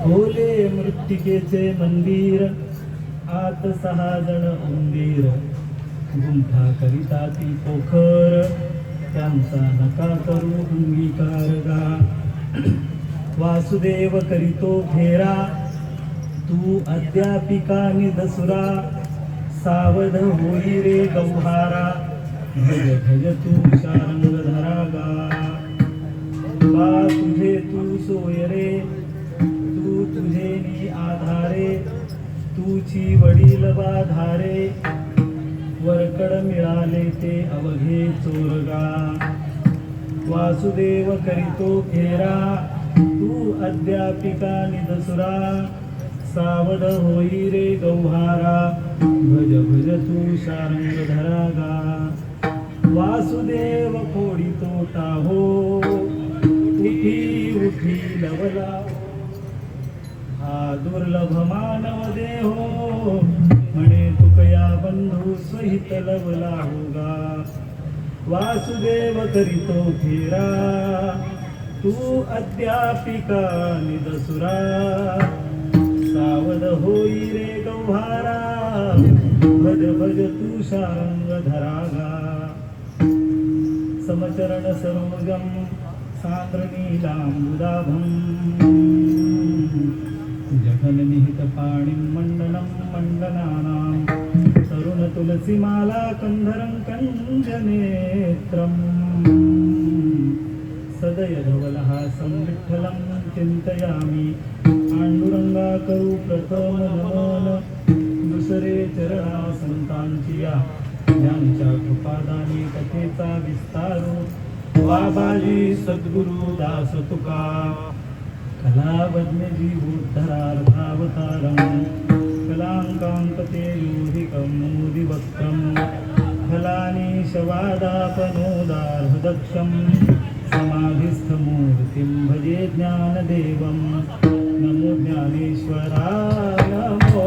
भोले मृत्तिकेचे मंदिर, आत 6 जण उंदीर, गुंठा करिता ती पोखर, त्यांचा नका करू अंगीकार गा. वासुदेव करीतो फेरा, तू अद्यापिका निदसुरा, सावध होई रे गौहारा, भज भज तू शारंग धरा गा. बा तुझे तू सोय रे, तू तुझे नी आधारे, तूची वडील बाधारे, वरकड मिळाले ते अवघे चोरगा. वासुदेव करीतो फेरा, तू अद्यापिका निदसुरा, सावध होई रे गौहारा, भज भज तू शारंग धरा गा. वासुदेव फोडितो टाहो, उठी उठी लवला, हा दुर्लभ मानव देहो, म्हणे तुकया बंधू सहित लवला होगा. वासुदेव करीतो फेरा, तू अद्यापिका निदसुरा, सावध होई रे गौहारा, भज भज तू शारंग धरागा. समचरण सरोजम सान्द्रनीलाम्बुदाभं, जघननिहित पाणिं मण्डनं मण्डनानां, तरुण तुलसीमाला कंधरं कञ्जनेत्रम्. सदयधवलहासं विठ्ठलं चिन्तयामि, पांडुरंगा करू प्रथम नमन, दुसरे चरणा संतांची या, ज्यांच्या कृपादानी कथेचा विस्तारू. बाबाजी सद्गुरु दास तुका, कलावज्ञ जीवोद्धरार्थावतारं, कलांकांकते योधिकमोदिवक्त्रं, फलानीशवादापनोदार्हदक्षं, समाधिस्थमूर्तिं भजे ज्ञानदेवं. नमो ज्ञानेश्वराय, नमो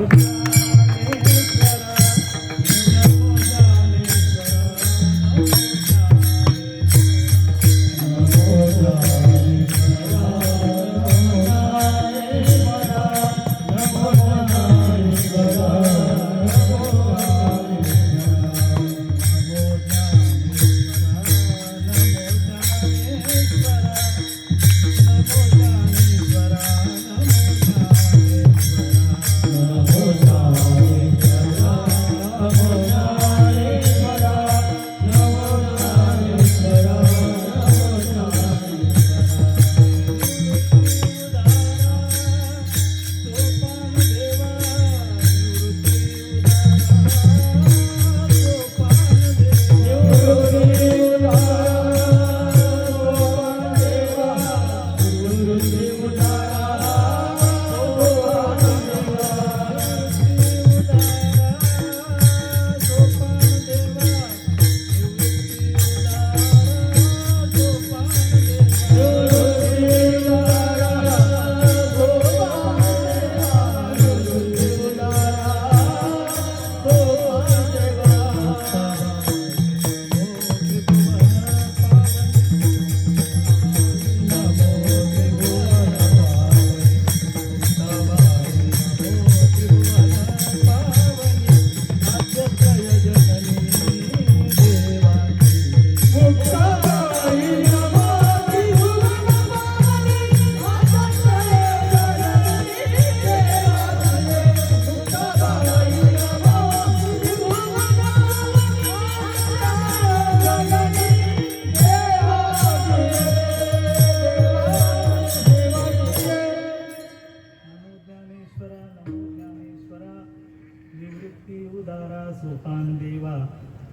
सोपान देवा.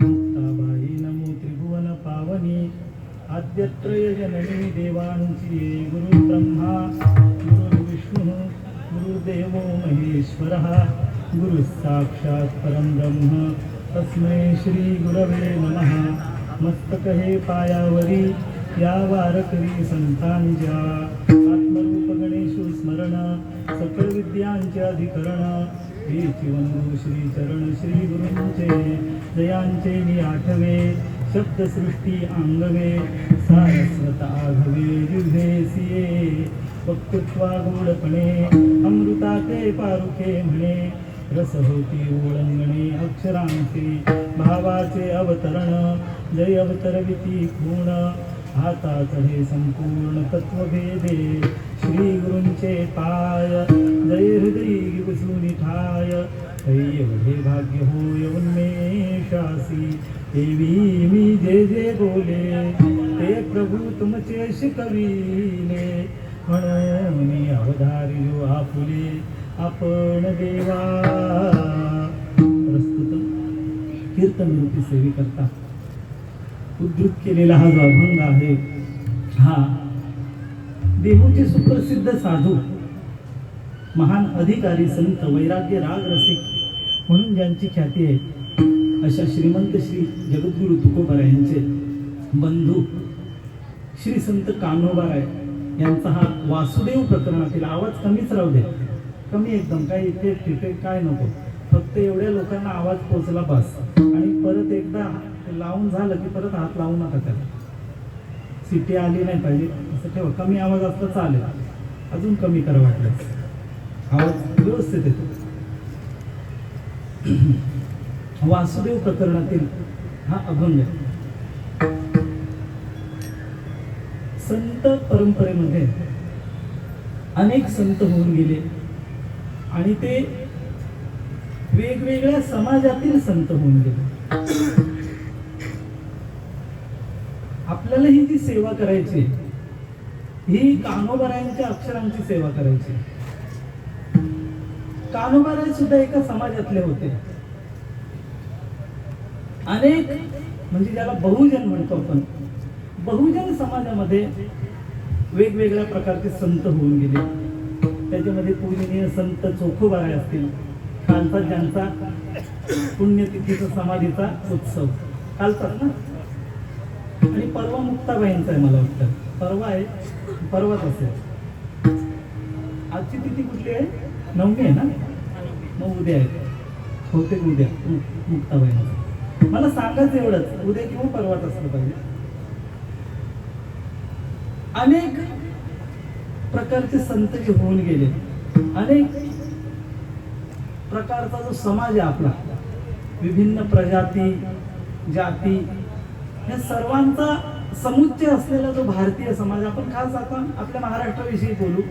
मुक्ताबाई नमो त्रिभुवन पावनी, आद्यत्रय जननी देवांची. गुरु ब्रह्मा गुरु विष्णु गुरुदेवो महेश्वरः, गुरु साक्षात् परं ब्रह्म तस्मै श्री गुरवे नमः. मस्तक हे पायावरी या वारकरी संतांच्या, आत्मरूप गणेशु स्मरण सकळ विद्यांचे अधिकरण. हे चिवंदू श्री चरण श्री गुरूंचे, जयांचे नि आठवे शब्दसृष्टी अंगवे. सारस्वत आघवे जिव्हे सिये, वक्तृत्वा गोडपणे जाते पारुखे म्हणे रस होती ओळंगणे अक्षरांचे भावाचे अवतरण जय अवतरविती खूण आता चढे संपूर्ण तत्वभेदे श्री गुरूंचे पाय जय हृदयी बसून ठाय एवढे भाग्य होय उन्मेषासी देवी मी जे जे बोले ते प्रभू तुमचे शिकविले म्हणून मी अवधार्यो आपुले आपण देवा. प्रस्तुत कीर्तन रूपी सेवेकरता उद्धृत केलेला हा जो अभंग आहे हा देहूचे सुप्रसिद्ध साधू महान अधिकारी संत वैराग्य राग रसिक म्हणून ज्यांची ख्याती आहे अशा श्रीमंत श्री जगद्गुरु तुकोबाराय यांचे बंधू श्री संत कान्होबाराय यांचा हा वासुदेव प्रकरणातील आवाज कमीच राहू दे, कमी एकदम, काही इथे तिथे काय नको, फक्त एवढ्या लोकांना आवाज पोचला बस. आणि परत एकदा लावून झालं की परत हात लावू नका त्याला, सिटी आली नाही पाहिजे असं ठेवा. कमी आवाज असला चालेल, अजून कमी करा वाटलं, आवाज व्यवस्थित येतो. वासुदेव प्रकरणातील हा अभंग संत परंपरेमध्ये अनेक संत होऊन गेले आणि ते वेगवेगळ्या समाजातील संत होऊन गेले. आपल्याला ही जी सेवा करायची ही कान्होबारायांच्या अक्षरांची सेवा करायची. कान्होबाराय सुद्धा एका समाजातले होते. अनेक म्हणजे ज्याला बहुजन म्हणतो आपण, बहुजन समाजामध्ये वेगवेगळ्या प्रकारचे संत होऊन गेले. त्याच्यामध्ये पूजनीय संत चोखोबाराय असतील, कालचा ज्यांचा पुण्यतिथीचा समाधीचा उत्सव कालचाच ना, आणि परवा मुक्ताबाईंचा आहे, मला वाटतं परवा आहे, परवाच असेल. आजची तिथी कुठली आहे? नवमी आहे ना, मग उद्या आहे बहुतेक, उद्या मुक्ताबाईंचा. मला सांगायचं एवढंच, उद्या किंवा परवाच असलं पाहिजे. अनेक प्रकारचे संत जे होऊन गेले, अनेक प्रकारचा जो समाज आहे आपला, विभिन्न प्रजाती जाती या सर्वांचा समुच्चय असलेला जो भारतीय समाज, आपण खास आता आपल्या महाराष्ट्राविषयी बोलू,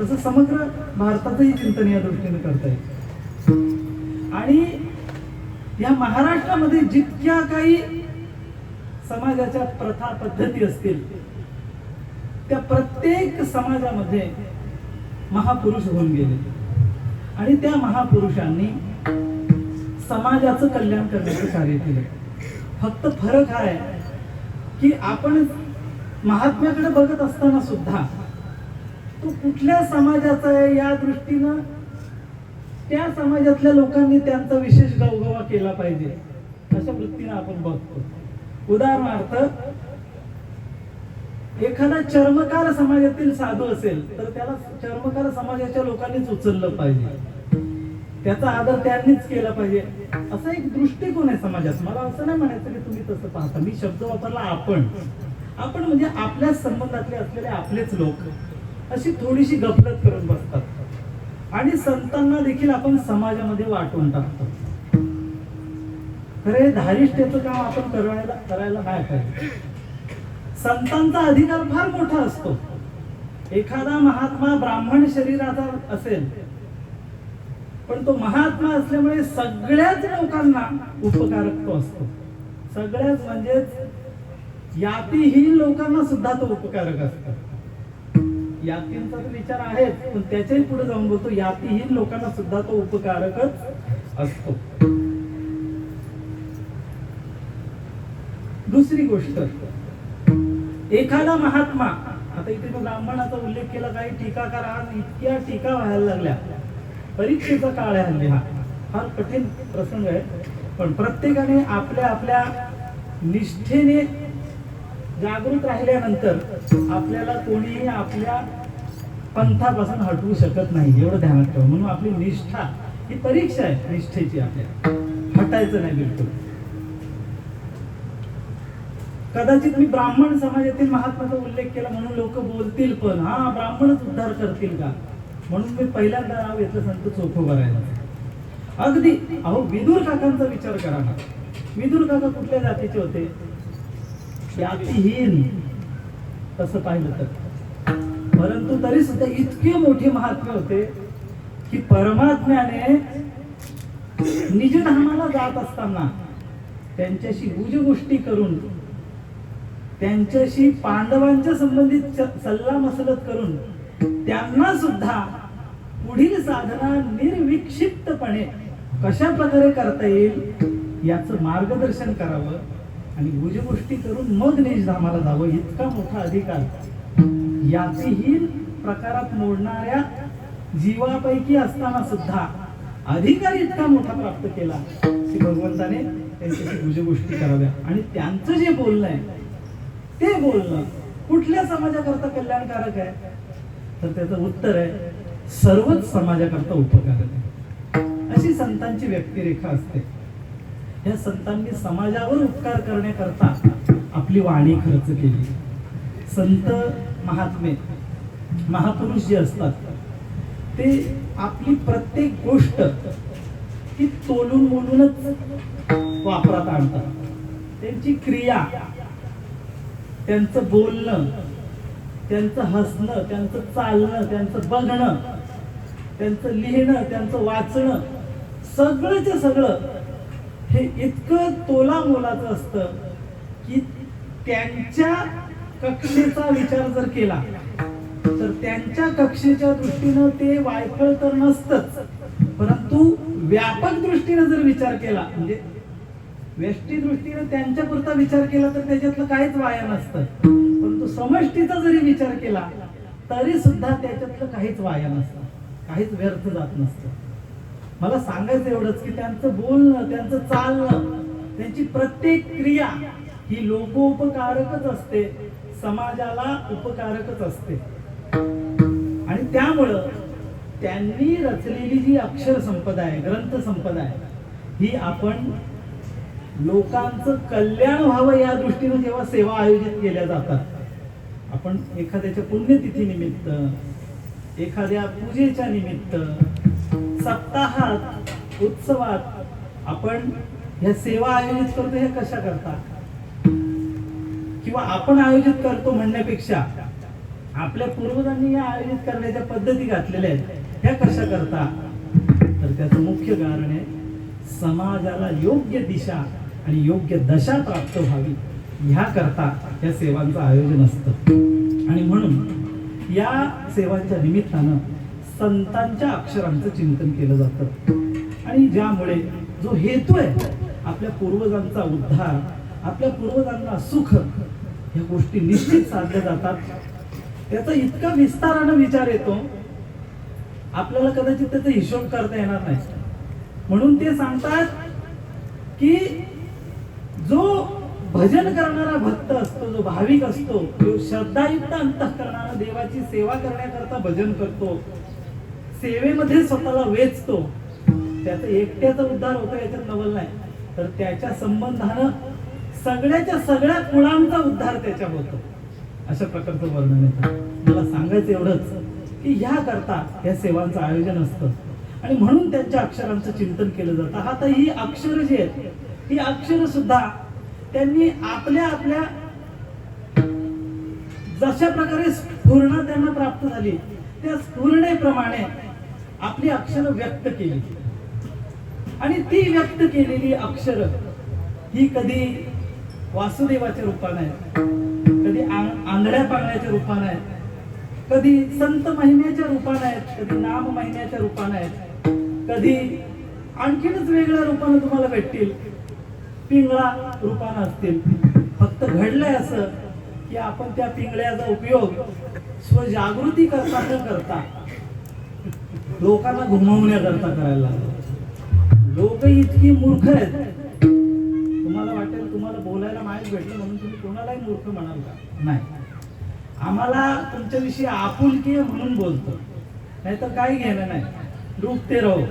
तसं समग्र भारताचंही चिंतन या दृष्टीने करता येईल. आणि या महाराष्ट्रामध्ये जितक्या काही समाजाच्या प्रथा पद्धती असतील त्या प्रत्येक समाजामध्ये महापुरुष होऊन गेले आणि त्या महापुरुषांनी समाजाचं कल्याण करण्याचं कार्य केलं. फक्त फरक हा आहे की आपण महात्म्याकडे बघत असताना सुद्धा तो कुठल्या समाजाचा आहे या दृष्टीनं त्या समाजातल्या लोकांनी त्यांचा विशेष गवगवा केला पाहिजे अशा वृत्तीनं आपण बघतो. उदाहरणार्थ, एखादा चर्मकार समाजातील साधू असेल तर त्याला चर्मकार समाजाच्या लोकांनीच उचललं पाहिजे, त्याचा आदर त्यांनीच केला पाहिजे, असा एक दृष्टिकोन आहे समाजात. मला असं नाही म्हणायचं की तुम्ही तसं पाहता, मी शब्द वापरला आपण. आपण म्हणजे आपल्या संबंधातले असलेले आपलेच लोक अशी थोडीशी गफलत करून बसतात आणि संतांना देखील आपण समाजामध्ये वाटून टाकतो. खरे धारिष्ट्याचं काम आपण करायला नाही पाहिजे. संतांचा अधिकार फार मोठा असतो. एखादा महात्मा ब्राह्मण शरीराचा असेल पण तो महात्मा असल्यामुळे सगळ्याच लोकांना उपकारक तो असतो. सगळ्याच म्हणजेच यातीहीन लोकांना सुद्धा तो उपकारक असतो. यातींचा तर विचार आहेच, पण त्याच्याही पुढे जाऊन बोलतो यातीहीन लोकांना सुद्धा तो उपकारकच असतो. दुसरी गोष्ट, एखादा महात्मा, आता इथे तो ब्राह्मणाचा उल्लेख केला, काही टीकाकार आज इतक्या टीका व्हायला लागल्या. परीक्षेचा काळ आहे हल्ली, हा फार कठीण प्रसंग आहे. पण प्रत्येकाने आपल्या आपल्या निष्ठेने जागृत राहिल्यानंतर आपल्याला कोणीही आपल्या पंथापासून हटवू शकत नाही, एवढं ध्यानात ठेवा. म्हणून आपली निष्ठा ही परीक्षा आहे निष्ठेची, आपल्या हटायचं नाही बिलकुल. कदाचित मी ब्राह्मण समाजातील महात्म्याचा उल्लेख केला म्हणून लोक बोलतील पण हा ब्राह्मणच उद्धार करतील का, म्हणून मी पहिल्यांदा नाव घेतलं संत चोखोबारायांचं. अगदी अहो विदुर काकांचा विचार करा ना. विदुर काका कुठल्या जातीचे होते? जातीहीन तसं पाहिलं तर, परंतु तरी सुद्धा इतके मोठे महात्मे होते की परमात्म्याने निजधामाला जात असताना त्यांच्याशी गुजगोष्टी करून, त्यांच्याशी पांडवांच्या संबंधित सल्ला मसलत करून त्यांना सुद्धा पुढील साधना निर्विक्षिप्तपणे कशा प्रकारे करता येईल याचं मार्गदर्शन करावं आणि गुजगोष्टी करून मग निजधामाला जावं, इतका मोठा अधिकार याचीही प्रकारात मोडणाऱ्या जीवापैकी असताना सुद्धा अधिकार इतका मोठा प्राप्त केला की भगवंताने त्यांच्याशी गुजगोष्टी कराव्या. आणि त्यांचं जे बोलणं आहे ते बोलणं कुठल्या समाजाकरता कल्याणकारक आहे? तर त्याचं उत्तर आहे सर्वच समाजाकरता उपकारक आहे. अशी संतांची व्यक्तिरेखा असते. या संतांनी समाजावर उपकार करण्याकरता आपली वाणी खर्च केली. संत महात्मे महापुरुष जे असतात ते आपली प्रत्येक गोष्ट ही तोलून मोलूनच वापरात आणतात. त्यांची क्रिया, त्यांचं बोलणं, त्यांचं हसणं, त्यांचं चालणं, त्यांचं बघणं, त्यांचं लिहिणं, त्यांचं वाचणं, सगळंच सगळं हे इतकं तोला मोलाचं असतं की त्यांच्या कक्षेचा विचार जर केला तर त्यांच्या कक्षेच्या दृष्टीनं ते वायफळ तर नसतंच, परंतु व्यापक दृष्टीनं जर विचार केला, म्हणजे व्यष्टी दृष्टीनं त्यांच्यापुरता विचार केला तर त्याच्यातलं काहीच वाया नसतं, परंतु समष्टीचा जरी विचार केला तरी सुद्धा त्याच्यातलं काहीच वाया नसतं, काहीच व्यर्थ जात नसतं. मला सांगायचं एवढंच की त्यांचं बोलणं, त्यांचं चालणं, त्यांची प्रत्येक क्रिया ही लोकोपकारकच असते, समाजाला उपकारकच असते. आणि त्यामुळं त्यांनी रचलेली जी अक्षर संपदा आहे, ग्रंथ संपदा आहे, ही आपण लोकांचं कल्याण व्हावं या दृष्टीने जेव्हा सेवा आयोजित केल्या जातात, आपण एखाद्याच्या पुण्यतिथी निमित्त, एखाद्या पूजेच्या निमित्त, सप्ताहात, उत्सवात आपण ह्या सेवा आयोजित करतो. हे कशा करता? किंवा आपण आयोजित करतो म्हणण्यापेक्षा आपल्या पूर्वजांनी या आयोजित करण्याच्या पद्धती घातलेल्या आहेत, ह्या कशा करता? तर त्याचं मुख्य कारण आहे समाजाला योग्य दिशा आणि योग्य दशा प्राप्त व्हावी ह्या करता या सेवांचं आयोजन असतं. आणि म्हणून या सेवांच्या निमित्तानं संतांच्या अक्षरांचं चिंतन केलं जातं. आणि ज्यामुळे जो हेतू आहे आपल्या पूर्वजांचा उद्धार, आपल्या पूर्वजांना सुख, ह्या गोष्टी निश्चित साधल्या जातात. त्याचा इतका विस्तारानं विचार येतो आपल्याला कदाचित त्याचा हिशोब करता येणार नाही. म्हणून ते सांगतात की जो भजन करणारा भक्त असतो, जो भाविक असतो, जो श्रद्धायुक्त अंतःकरणानं देवाची सेवा करण्याकरता भजन करतो, सेवेमध्ये स्वतःला वेचतो, त्याचा एकट्याचा उद्धार होतो याच्यात नवल नाही, तर त्याच्या संबंधानं सगळ्याच्या सगळ्या कुळांचा उद्धार त्याच्या होतो. अशा प्रकारचं वर्णन येतं. मला सांगायचं एवढंच की ह्या करता या सेवांचं आयोजन असतं आणि म्हणून त्यांच्या अक्षरांचं चिंतन केलं जातं. आता ही अक्षर जी आहेत, ही अक्षर सुद्धा त्यांनी आपल्या आपल्या जशा प्रकारे स्फुरणा त्यांना प्राप्त झाली त्या स्फुरणेप्रमाणे आपली अक्षर व्यक्त केली. आणि ती व्यक्त केलेली अक्षर ही कधी वासुदेवाच्या रूपाने आहेत, कधी आंधळ्या पांगळ्याच्या रूपाने आहेत, कधी संत महिन्याच्या रूपाने आहेत, कधी नाम महिन्याच्या रूपाने आहेत, कधी आणखीनच वेगळ्या रूपाने तुम्हाला भेटतील, पिंगळा रूपाने असतील. फक्त घडलंय असं की आपण त्या पिंगळ्याचा उपयोग स्वजागृती करता न करता लोकांना घुमवण्याकरता करायला लागलो. लोक इतकी मूर्ख आहेत, तुम्हाला वाटेल तुम्हाला बोलायला माहीत भेटलं म्हणून तुम्ही कोणालाही मूर्ख म्हणाल का? नाही, आम्हाला तुमच्याविषयी आपुलकी आहे म्हणून बोलतो, नाहीतर काही घेणं नाही, डुबते राहू.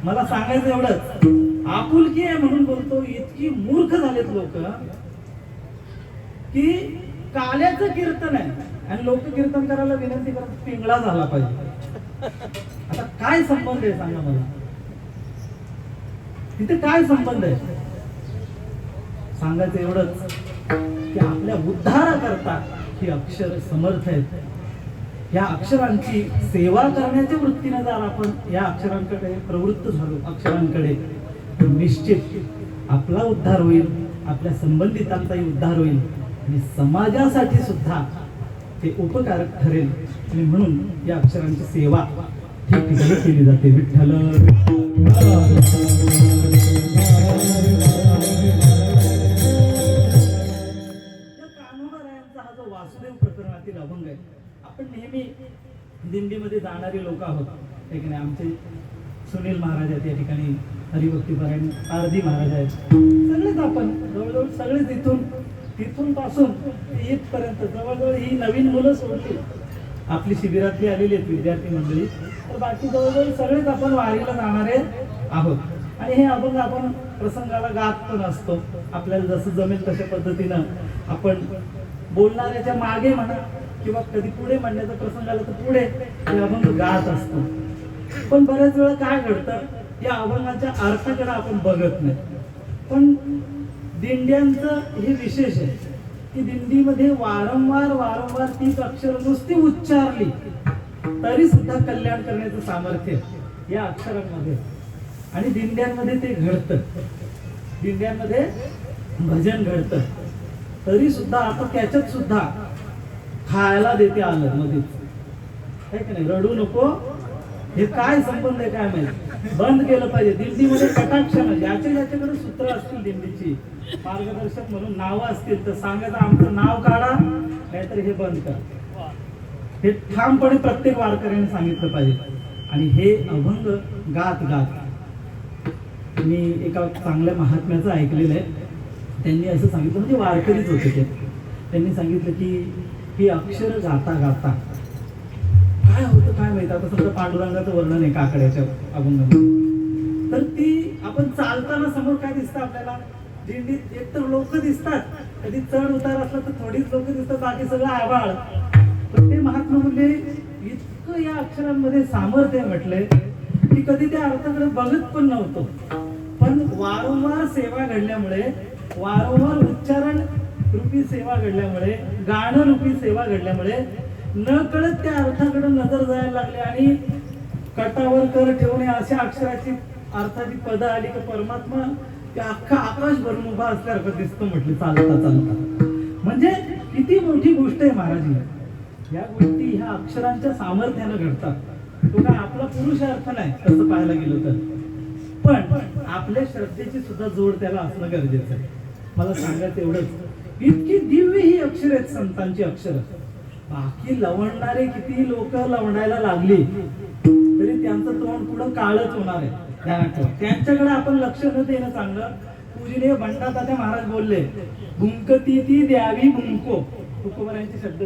मला सांगायचं एवढंच, आपुलकी आहे म्हणून बोलतो. इतकी मूर्ख झालेत लोक की काल्याचं कीर्तन आहे आणि लोक कीर्तन करायला विनंती करत पिंगळा झाला पाहिजे. आता काय संबंध आहे सांगा मला, तिथे काय संबंध आहे? सांगायचं एवढंच की आपल्या उद्धाराकरता ही अक्षर समर्थ आहेत. या अक्षरांची सेवा करण्याच्या वृत्तीने जर आपण या अक्षरांकडे प्रवृत्त झालो, अक्षरांकडे, तर निश्चित आपला उद्धार होईल, आपल्या संबंधितांचाही उद्धार होईल आणि समाजासाठी सुद्धा ते उपकारक ठरेल. आणि म्हणून या अक्षरांची सेवा ठिकठिकाणी केली जाते. विठ्ठल हा जो वासुदेव प्रकरणातील अभंग आहे, आपण नेहमी दिंडीमध्ये जाणारी लोक आहोत, आहे की नाही? आमचे सुनील महाराज आहेत या ठिकाणी, हरिभक्तीपरायण आरदी महाराज आहेत, सगळेच आपण जवळजवळ सगळेच तिथून पासून इथपर्यंत जवळजवळ ही नवीन मुलं सोडली आपली शिबिरातली आलेली आहेत विद्यार्थी मंडळी, तर बाकी जवळजवळ सगळेच आपण वारीला जाणारे आहोत. आणि हे अभंग आपण प्रसंगाला गात पण असतो, आपल्याला जसं जमेल तशा पद्धतीनं आपण बोलणाऱ्याच्या मागे म्हणा किंवा कधी पुढे म्हणण्याचा प्रसंग आला तर पुढे हे अभंग गात असतो. पण बऱ्याच वेळा काय घडतं, या अभंगाच्या अर्थाकडे आपण बघत नाही. पण दिंड्यांचं हे विशेष आहे की दिंडीमध्ये वारंवार तीच अक्षर नुसती उच्चारली तरी सुद्धा कल्याण करण्याचं सामर्थ्य या अक्षरांमध्ये. आणि दिंड्यांमध्ये ते घडतं, दिंड्यांमध्ये भजन घडतं, तरी सुद्धा आता त्याच्यात सुद्धा खायला देते आलं मध्येच, आहे की नाही? रडू नको, हे काय संबंध आहे काय माहिती, बंद केलं पाहिजे. दिंडीमध्ये कटाक्षानं ज्याच्याकडे सूत्र असतील, दिंडीची मार्गदर्शक म्हणून नावं असतील, तर सांगायचं आमचं नाव काढा, नाहीतर हे बंद करा. हे ठामपणे प्रत्येक वारकऱ्याने सांगितलं पाहिजे. आणि हे अभंग गात मी एका चांगल्या महात्म्याचं ऐकलेलं आहे. त्यांनी असं सांगितलं, म्हणजे वारकरीच होते ते, त्यांनी सांगितलं की ही अक्षर गाता गाता काय होतं काय माहिती. आता समजा पांडुरंगाचं वर्णन आहे काकड्याच्या अभंगामध्ये, तर ती आपण चालताना समोर काय दिसतं आपल्याला, दिंडीत एकतर लोक दिसतात, कधी चढ उतार असला तर थोडीच लोक दिसतात, बाकी सगळं आभाळ. पण ते महात्मा म्हणले इतकं या अक्षरांमध्ये सामर्थ्य म्हटलंय की कधी त्या अर्थाकडे बघत पण नव्हतो. पण वारंवार सेवा घडल्यामुळे, वारंवार उच्चारण रूपी सेवा घडल्यामुळे, गाणं रूपी सेवा घडल्यामुळे न कळत त्या अर्थाकडे नजर जायला लागले आणि कटावर कर ठेवणे अशा अक्षराची अर्थाची पद आली की परमात्मा ते अख्खा आकाश भरून उभा असल्यासारखं दिसतं म्हटलं चालता चालता. म्हणजे किती मोठी गोष्ट आहे महाराज. या गोष्टी ह्या अक्षरांच्या सामर्थ्यानं घडतात. तो काय आपला पुरुष अर्थ नाही तसं पाहायला गेलं तर, पण आपल्या श्रद्धेची सुद्धा जोड त्याला असणं गरजेचं आहे. मला सांगायचं एवढंच, इतकी दिव्य ही अक्षर आहेत संतांची अक्षर. बाकी लवणणारे किती लोक लवणायला लागली तरी त्यांचं तोंड पुढं काळच होणार आहे. त्यांच्याकडे आपण लक्ष न देणं चांगलं. पूजनीय बंडा तात्या महाराज बोलले, भुंकती ती द्यावी भुंको, तुकोबारायांचे शब्द